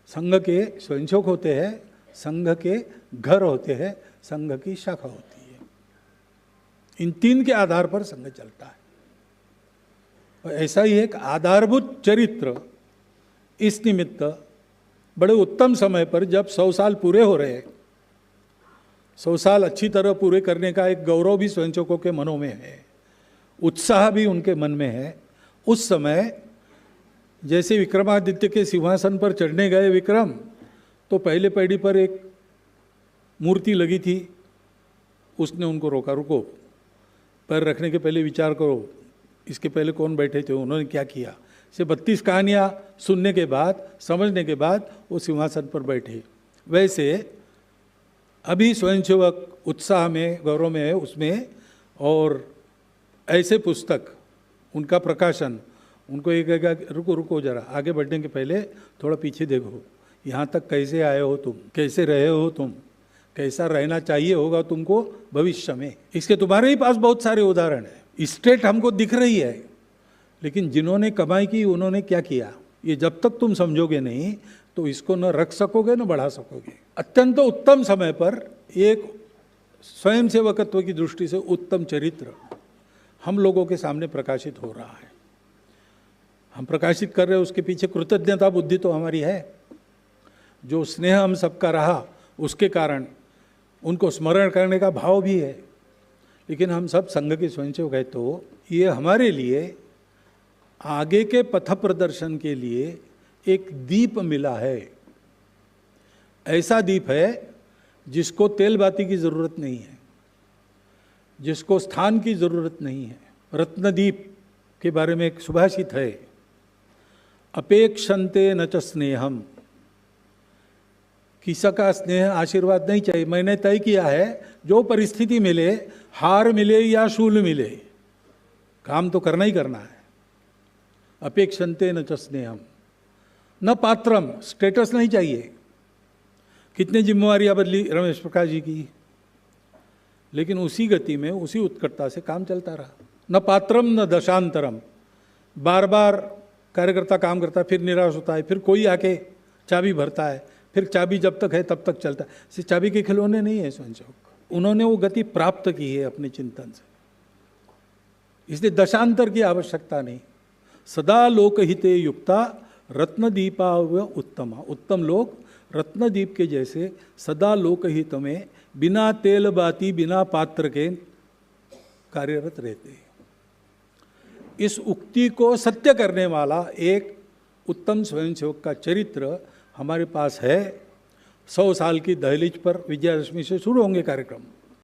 संघ के स्वयंसेवक होते हैं, संघ के घर होते हैं, संघ की शाखा होती है। इन तीन के आधार पर संघ चलता है। और ऐसा ही एक आधारभूत चरित्र इस निमित्त बड़े उत्तम समय पर, जब 100 साल पूरे हो रहे हैं, 100 साल अच्छी तरह पूरे करने का एक गौरव भी स्वयंसेवकों के मनों में है, उत्साह भी उनके मन में है। उस समय जैसे विक्रमादित्य के सिंहासन पर चढ़ने गए विक्रम, तो पहले पैड़ी पर एक मूर्ति लगी थी, उसने उनको रोका, रुको, पैर रखने के पहले विचार करो, इसके पहले कौन बैठे थे, उन्होंने क्या किया। से 32 कहानियाँ सुनने के बाद, समझने के बाद वो सिंहासन पर बैठे। वैसे अभी स्वयंसेवक उत्साह में, गौरव में है उसमें, और ऐसे पुस्तक, उनका प्रकाशन, उनको एक रुको रुको जरा, आगे बढ़ने के पहले थोड़ा पीछे देखो, यहाँ तक कैसे आए हो तुम, कैसे रहे हो तुम, कैसा रहना चाहिए होगा तुमको भविष्य में। इसके तुम्हारे ही पास बहुत सारे उदाहरण हैं। स्टेट हमको दिख रही है, लेकिन जिन्होंने कमाई की उन्होंने क्या किया, ये जब तक तुम समझोगे नहीं तो इसको न रख सकोगे न बढ़ा सकोगे। अत्यंत उत्तम समय पर एक स्वयंसेवकत्व की दृष्टि से उत्तम चरित्र हम लोगों के सामने प्रकाशित हो रहा है। हम प्रकाशित कर रहे हैं, उसके पीछे कृतज्ञता बुद्धि तो हमारी है। जो स्नेह हम सबका रहा उसके कारण उनको स्मरण करने का भाव भी है। लेकिन हम सब संघ के स्वयंसेवक हैं, तो ये हमारे लिए आगे के पथ प्रदर्शन के लिए एक दीप मिला है। ऐसा दीप है जिसको तेल बाती की ज़रूरत नहीं है, जिसको स्थान की ज़रूरत नहीं है। रत्नदीप के बारे में एक सुभाषित है, अपेक्षन्ते न च स्नेहम। किसी का स्नेह आशीर्वाद नहीं चाहिए। मैंने तय किया है, जो परिस्थिति मिले, हार मिले या शूल मिले, काम तो करना ही करना है। अपेक्षन्ते न च स्नेहम, न पात्रम, स्टेटस नहीं चाहिए। कितने जिम्मेवारियां बदली रमेश प्रकाश जी की, लेकिन उसी गति में, उसी उत्कटता से काम चलता रहा। न पात्रम न दशांतरम, बार बार कार्यकर्ता काम करता है, फिर निराश होता है, फिर कोई आके चाबी भरता है, फिर चाबी जब तक है तब तक चलता है। सिर्फ चाबी के खिलौने नहीं है स्वयंसेवक। उन्होंने वो गति प्राप्त की है अपने चिंतन से, इसलिए दशांतर की आवश्यकता नहीं। सदा लोकहिते युक्ता रत्नदीपाव उत्तमा। उत्तम लोग रत्नदीप के जैसे सदा लोकहित में बिना तेल बाती, बिना पात्र के कार्यरत रहते हैं। इस उक्ति को सत्य करने वाला एक उत्तम स्वयंसेवक का चरित्र हमारे पास है। 100 साल की दहलीज पर विजयादशमी से शुरू होंगे कार्यक्रम।